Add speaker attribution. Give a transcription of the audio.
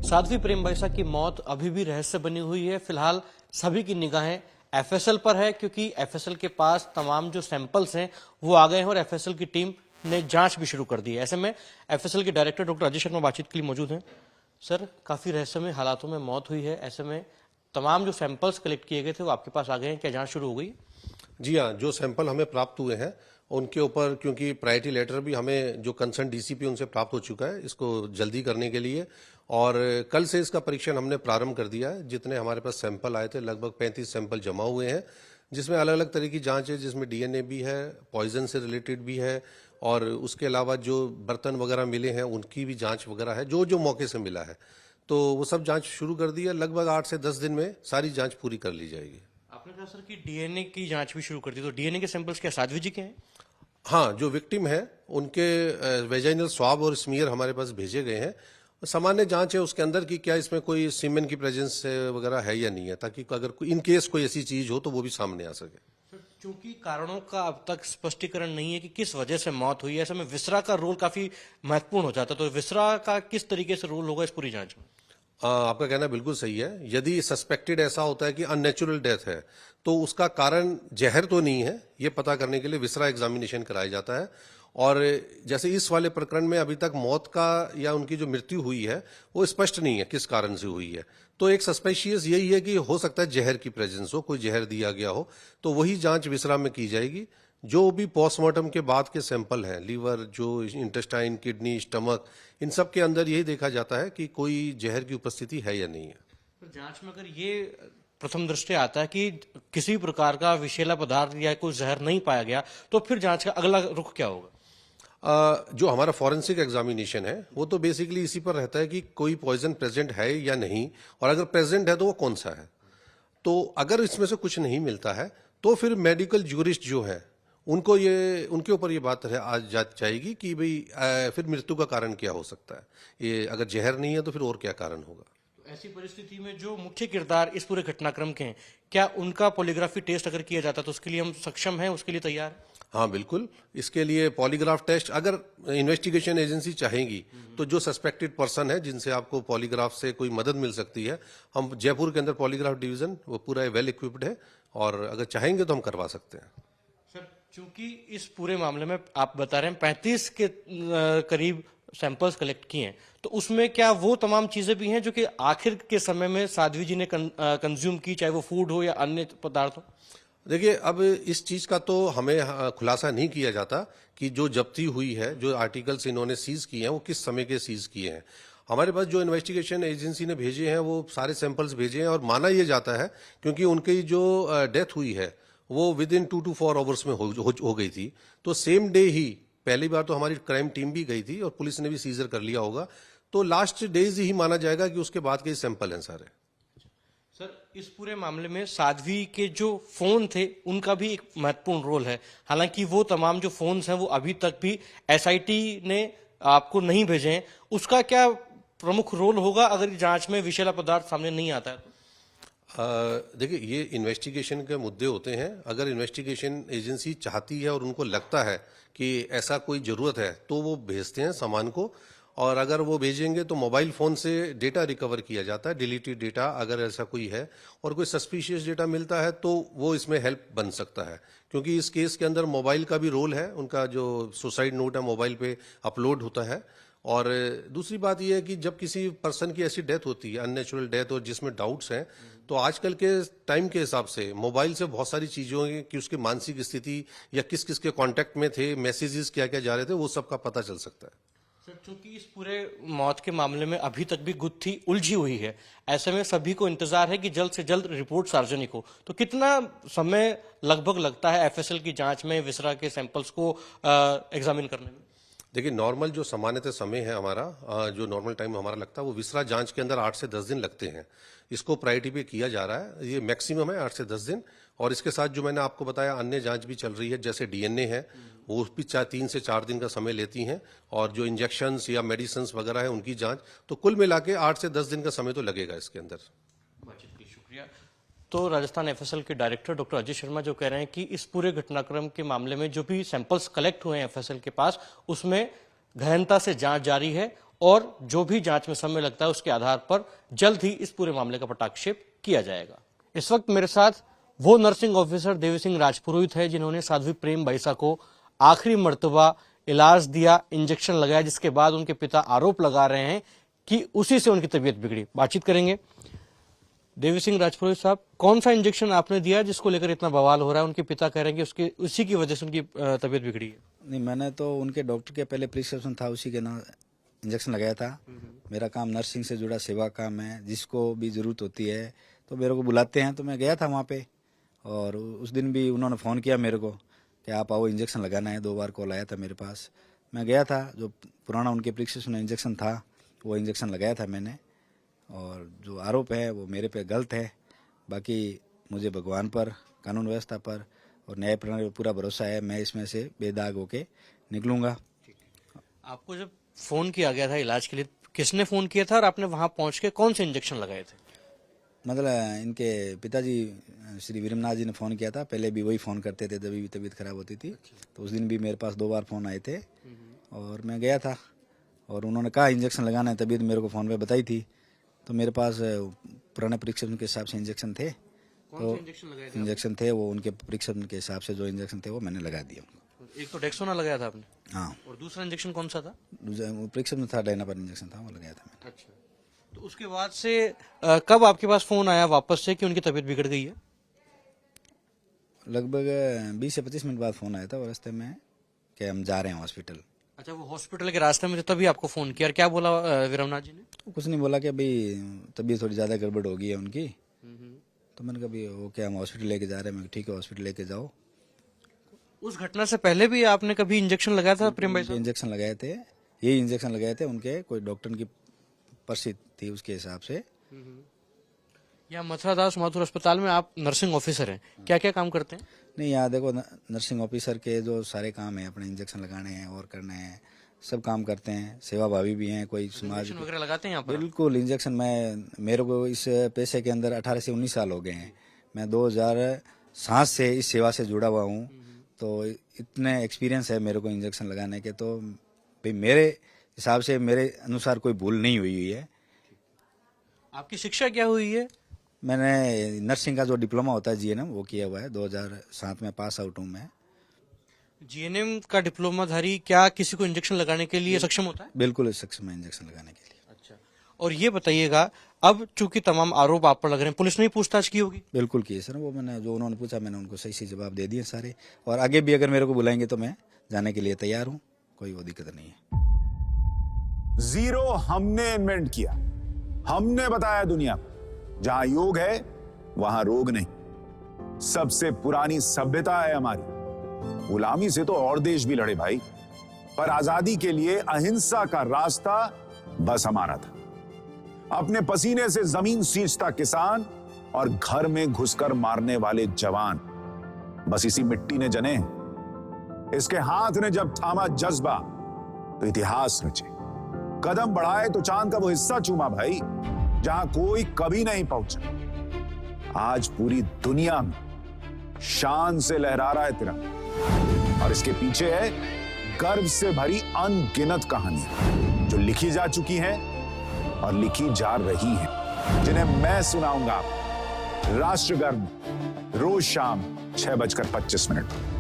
Speaker 1: साध्वी प्रेमवैसा की मौत अभी भी रहस्य बनी हुई है। फिलहाल सभी की निगाहें एफएसएल पर है, क्योंकि एफएसएल के पास तमाम जो सैंपल्स हैं वो आ गए हैं और एफएसएल की टीम ने जांच भी शुरू कर दी है। ऐसे में एफएसएल के डायरेक्टर डॉक्टर अजय शर्मा बातचीत के लिए मौजूद हैं। सर, काफी रहस्यमय हालातों में मौत हुई है, ऐसे में तमाम जो सैंपल्स कलेक्ट किए गए थे वो आपके पास आ गए हैं, क्या जांच शुरू हो गई?
Speaker 2: जी हाँ, जो सैंपल हमें प्राप्त हुए हैं उनके ऊपर, क्योंकि प्रायोरिटी लेटर भी हमें जो कंसर्न डीसीपी उनसे प्राप्त हो चुका है इसको जल्दी करने के लिए, और कल से इसका परीक्षण हमने प्रारंभ कर दिया है। जितने हमारे पास सैंपल आए थे लगभग 35 सैंपल जमा हुए हैं, जिसमें अलग अलग तरह की जांच है, जिसमें डीएनए भी है, पॉइजन से रिलेटेड भी है, और उसके अलावा जो बर्तन वगैरह मिले हैं उनकी भी जांच वगैरह है, जो जो मौके से मिला है। तो वो सब जांच शुरू कर दी है। लगभग 8 से 10 दिन में सारी जांच पूरी कर ली जाएगी।
Speaker 1: आपने कहा सर कि डीएनए की जांच भी शुरू कर दी, तो डीएनए के सैंपल्स क्या साध्वी जी के हैं?
Speaker 2: हाँ, जो विक्टिम है उनके वेजाइनल स्वाब और स्मीयर हमारे पास भेजे गए हैं। सामान्य जांच है उसके अंदर कि क्या इसमें कोई सीमेन की प्रेजेंस वगैरह है या नहीं है, ताकि अगर इन केस कोई ऐसी चीज हो तो वो भी सामने आ सके।
Speaker 1: चूंकि कारणों का अब तक स्पष्टीकरण नहीं है कि किस वजह से मौत हुई है, ऐसे में विसरा का रोल काफी महत्वपूर्ण हो जाता है, तो विसरा का किस तरीके से रोल होगा इस पूरी जांच में?
Speaker 2: आपका कहना बिल्कुल सही है। यदि सस्पेक्टेड ऐसा होता है कि अननेचुरल डेथ है तो उसका कारण जहर तो नहीं है, ये पता करने के लिए विसरा एग्जामिनेशन कराया जाता है। और जैसे इस वाले प्रकरण में अभी तक मौत का या उनकी जो मृत्यु हुई है वो स्पष्ट नहीं है किस कारण से हुई है, तो एक सस्पेशियस यही है कि हो सकता है जहर की प्रेजेंस हो, कोई जहर दिया गया हो, तो वही जांच विसरा में की जाएगी। जो भी पोस्टमार्टम के बाद के सैंपल हैं, लीवर, जो इंटेस्टाइन, किडनी, स्टमक, इन सब के अंदर यही देखा जाता है कि कोई जहर की उपस्थिति है या नहीं है।
Speaker 1: तो जांच में अगर ये प्रथम दृष्टि आता है कि किसी प्रकार का विषैला पदार्थ या कोई जहर नहीं पाया गया, तो फिर जांच का अगला रुख क्या होगा?
Speaker 2: जो हमारा फॉरेंसिक एग्जामिनेशन है वो तो बेसिकली इसी पर रहता है कि कोई पॉइजन प्रेजेंट है या नहीं, और अगर प्रेजेंट है तो वो कौन सा है। तो अगर इसमें से कुछ नहीं मिलता है तो फिर मेडिकल ज्यूरिस्ट जो है उनको उनके ऊपर ये बात है आज जाएगी कि भाई फिर मृत्यु का कारण क्या हो सकता है। ये अगर जहर नहीं है तो फिर और क्या कारण होगा।
Speaker 1: तो ऐसी परिस्थिति में जो मुख्य किरदार इस पूरे घटनाक्रम के हैं, क्या उनका पॉलीग्राफी टेस्ट अगर किया जाता तो उसके लिए हम सक्षम हैं, उसके लिए तैयार हैं?
Speaker 2: हाँ बिल्कुल, इसके लिए पॉलीग्राफ टेस्ट अगर इन्वेस्टिगेशन एजेंसी चाहेंगी तो जो सस्पेक्टेड पर्सन है जिनसे आपको पॉलीग्राफ से कोई मदद मिल सकती है, हम जयपुर के अंदर पॉलीग्राफ डिवीजन वो पूरा वेल इक्विप्ड है, और अगर चाहेंगे तो हम करवा सकते हैं।
Speaker 1: सर, चूंकि इस पूरे मामले में आप बता रहे हैं 35 के करीब सैंपल्स कलेक्ट किए हैं, तो उसमें क्या वो तमाम चीजें भी हैं जो कि आखिर के समय में साध्वी जी ने कंज्यूम की, चाहे वो फूड हो या अन्य पदार्थ हो?
Speaker 2: देखिए, अब इस चीज का तो हमें खुलासा नहीं किया जाता कि जो जब्ती हुई है, जो आर्टिकल्स इन्होंने सीज किए हैं वो किस समय के सीज किए हैं। हमारे पास जो इन्वेस्टिगेशन एजेंसी ने भेजे हैं वो सारे सैंपल्स भेजे हैं, और माना यह जाता है क्योंकि उनकी जो डेथ हुई है वो विद इन 2 to 4 आवर्स में हो गई थी, तो सेम डे ही पहली बार तो हमारी क्राइम टीम भी गई थी और पुलिस ने भी सीजर कर लिया होगा, तो लास्ट डेज ही माना जाएगा कि उसके बाद के सैंपल हैं सारे।
Speaker 1: सर, इस पूरे मामले में साध्वी के जो फोन थे उनका भी एक महत्वपूर्ण रोल है। हालांकि वो तमाम जो फोन्स हैं वो अभी तक भी एसआईटी ने आपको नहीं भेजे हैं, उसका क्या प्रमुख रोल होगा अगर जांच में विषैला पदार्थ सामने नहीं आता है तो?
Speaker 2: देखिए, ये इन्वेस्टिगेशन के मुद्दे होते हैं। अगर इन्वेस्टिगेशन एजेंसी चाहती है और उनको लगता है कि ऐसा कोई जरूरत है तो वो भेजते हैं सामान को, और अगर वो भेजेंगे तो मोबाइल फोन से डेटा रिकवर किया जाता है, डिलीटेड डेटा अगर ऐसा कोई है, और कोई सस्पिशियस डेटा मिलता है तो वो इसमें हेल्प बन सकता है, क्योंकि इस केस के अंदर मोबाइल का भी रोल है। उनका जो सुसाइड नोट है मोबाइल पे अपलोड होता है। और दूसरी बात यह है कि जब किसी पर्सन की ऐसी डेथ होती है, अननेचुरल डेथ, और जिसमें डाउट्स हैं, तो आजकल के टाइम के हिसाब से मोबाइल से बहुत सारी चीज़ों की उसकी मानसिक स्थिति या किस किस के कांटेक्ट में थे, मैसेजेस क्या क्या जा रहे थे, वो सब का पता चल सकता है।
Speaker 1: सर, चूंकि इस पूरे मौत के मामले में अभी तक भी गुत्थी उलझी हुई है, ऐसे में सभी को इंतजार है कि जल्द से जल्द रिपोर्ट सार्वजनिक हो, तो कितना समय लगभग लगता है एफएसएल की जांच में विसरा के सैंपल्स को एग्जामिन करने में?
Speaker 2: देखिए, नॉर्मल जो सामान्यतः समय है हमारा, जो नॉर्मल टाइम हमारा लगता है वो विसरा जांच के अंदर 8 से 10 दिन लगते हैं। इसको प्रायोरिटी पे किया जा रहा है, ये मैक्सिमम है 8 से 10 दिन। और इसके साथ जो मैंने आपको बताया अन्य जांच भी चल रही है, जैसे डीएनए है, वो भी 3 से 4 दिन का समय लेती हैं, और जो इंजेक्शंस या मेडिसिन वगैरह है उनकी जांच, तो कुल मिला के 8 से 10 दिन का समय तो लगेगा इसके अंदर।
Speaker 1: बातचीत के लिए शुक्रिया। तो राजस्थान एफएसएल के डायरेक्टर डॉक्टर अजय शर्मा जो कह रहे हैं कि इस पूरे घटनाक्रम के मामले में जो भी सैंपल्स कलेक्ट हुए हैं एफएसएल के पास, उसमें गहनता से जांच जारी है और जो भी जांच में समय लगता है उसके आधार पर जल्द ही इस पूरे मामले का पटाक्षेप किया जाएगा। इस वक्त मेरे साथ वो नर्सिंग ऑफिसर देवी सिंह राजपुरोहित है जिन्होंने साध्वी प्रेम बैसा को आखिरी मर्तबा इलाज दिया, इंजेक्शन लगाया, जिसके बाद उनके पिता आरोप लगा रहे हैं कि उसी से उनकी तबीयत बिगड़ी। बातचीत करेंगे। देवी सिंह राजपुरोहित साहब, कौन सा इंजेक्शन आपने दिया जिसको लेकर इतना बवाल हो रहा है? उनके पिता कह रहे हैं कि उसी की वजह से उनकी तबीयत बिगड़ी है।
Speaker 3: नहीं, मैंने तो उनके डॉक्टर के पहले प्रिस्क्रिप्शन था, उसी के ना इंजेक्शन लगाया था। मेरा काम नर्सिंग से जुड़ा सेवा काम है, जिसको भी ज़रूरत होती है तो मेरे को बुलाते हैं, तो मैं गया था वहाँ पे। और उस दिन भी उन्होंने फ़ोन किया मेरे को कि आप आओ, इंजेक्शन लगाना है। 2 बार कॉल आया था मेरे पास, मैं गया था। जो पुराना उनके प्रिस्क्रिप्शन इंजेक्शन था वो इंजेक्शन लगाया था मैंने। और जो आरोप है वो मेरे पे गलत है। बाकी मुझे भगवान पर, कानून व्यवस्था पर और न्याय प्रणाली पर पूरा भरोसा है। मैं इसमें से बेदाग होके निकलूंगा।
Speaker 1: आपको जब फोन किया गया था इलाज के लिए, किसने फोन किया था और आपने वहां पहुंच के कौन से इंजेक्शन लगाए थे?
Speaker 3: मतलब इनके पिताजी श्री वीरमनाथ जी ने फ़ोन किया था। पहले भी वही फ़ोन करते थे जब भी तबीयत खराब होती थी। तो उस दिन भी मेरे पास 2 बार फ़ोन आए थे और मैं गया था और उन्होंने कहा इंजेक्शन लगाना है। तबीयत मेरे को फ़ोन पे बताई थी, तो मेरे पास पुराने प्रिस्क्रिप्शन के हिसाब से इंजेक्शन थे। तो इंजेक्शन थे वो उनके प्रिस्क्रिप्शन के हिसाब से जो इंजेक्शन थे वो मैंने लगा दिया उनको।
Speaker 1: एक तो डेक्सोना लगाया था आपने?
Speaker 3: हाँ।
Speaker 1: और दूसरा इंजेक्शन कौन सा था?
Speaker 3: प्रिस्क्रिप्शन था, डायनापर इंजेक्शन था, वो लगाया था मैंने।
Speaker 1: अच्छा, तो उसके बाद से कब आपके पास फोन आया वापस से कि उनकी तबीयत बिगड़ गई है?
Speaker 3: लगभग 20 से 25 मिनट बाद फ़ोन आया था और रास्ते में कि हम जा रहे हैं हॉस्पिटल।
Speaker 1: अच्छा, वो हॉस्पिटल के रास्ते में थे तभी आपको फोन किया। और क्या बोला वीरमनाथ जी ने?
Speaker 3: कुछ नहीं बोला कि अभी तबीयत थोड़ी ज़्यादा गड़बड़ हो गई है उनकी। तो मैंने कहा भाई वो क्या, हम हॉस्पिटल लेके जा रहे हैं। मैं ठीक है, हॉस्पिटल लेके जाओ।
Speaker 1: उस घटना से पहले भी आपने कभी इंजेक्शन लगाया था प्रेम भाई साहब?
Speaker 3: इंजेक्शन लगाए थे, यही इंजेक्शन लगाए थे। उनके कोई डॉक्टर की पर्ची थी, उसके हिसाब से।
Speaker 1: यहाँ मथुरा दास माथुर अस्पताल में आप नर्सिंग ऑफिसर हैं, क्या क्या काम करते हैं?
Speaker 3: नहीं, यहाँ देखो नर्सिंग ऑफिसर के जो सारे काम है, अपने इंजेक्शन लगाने हैं और करने हैं, सब काम करते हैं। सेवा भावी भी हैं, कोई समाज
Speaker 1: इंजेक्शन वगैरह लगाते हैं यहाँ पर?
Speaker 3: बिल्कुल। इंजेक्शन मेरे को इस पेशे के अंदर 18 से 19 साल हो गए हैं। मैं 2007 से इस सेवा से जुड़ा हुआ हूँ। तो इतने एक्सपीरियंस है मेरे को इंजेक्शन लगाने के। तो भाई मेरे हिसाब से, मेरे अनुसार कोई भूल नहीं हुई है।
Speaker 1: आपकी शिक्षा क्या हुई है?
Speaker 3: मैंने नर्सिंग का जो डिप्लोमा होता है जीएनएम, वो किया हुआ है। 2007 में पास आउट हूँ मैं।
Speaker 1: जीएनएम का डिप्लोमाधारी क्या किसी को इंजेक्शन लगाने के लिए सक्षम होता है?
Speaker 3: बिल्कुल सक्षम है इंजेक्शन लगाने के लिए।
Speaker 1: अच्छा, और ये बताइएगा, अब चूंकि तमाम आरोप आप पर लग रहे हैं, पुलिस ने ही पूछताछ की होगी?
Speaker 3: बिल्कुल की है सर। वो मैंने जो उन्होंने पूछा मैंने उनको सही जवाब दे दिए सारे। और आगे भी अगर मेरे को बुलाएंगे तो मैं जाने के लिए तैयार हूँ, कोई वो दिक्कत नहीं है।
Speaker 4: जीरो हमने इन्वेंट किया, हमने बताया दुनिया को, जहां योग है वहां रोग नहीं। सबसे पुरानी सभ्यता है हमारी। गुलामी से तो और देश भी लड़े भाई, पर आजादी के लिए अहिंसा का रास्ता बस हमारा था। अपने पसीने से जमीन सींचता किसान और घर में घुसकर मारने वाले जवान, बस इसी मिट्टी ने जने। इसके हाथ ने जब थामा जज्बा तो इतिहास रचे। कदम बढ़ाए तो चांद का वो हिस्सा चूमा भाई, जहां कोई कभी नहीं पहुंचा। आज पूरी दुनिया में शान से लहरा रहा है तिरंगा, और इसके पीछे है गर्व से भरी अनगिनत कहानियां जो लिखी जा चुकी हैं और लिखी जा रही हैं, जिन्हें मैं सुनाऊंगा राष्ट्रगर्व रोज शाम 6:25 पर।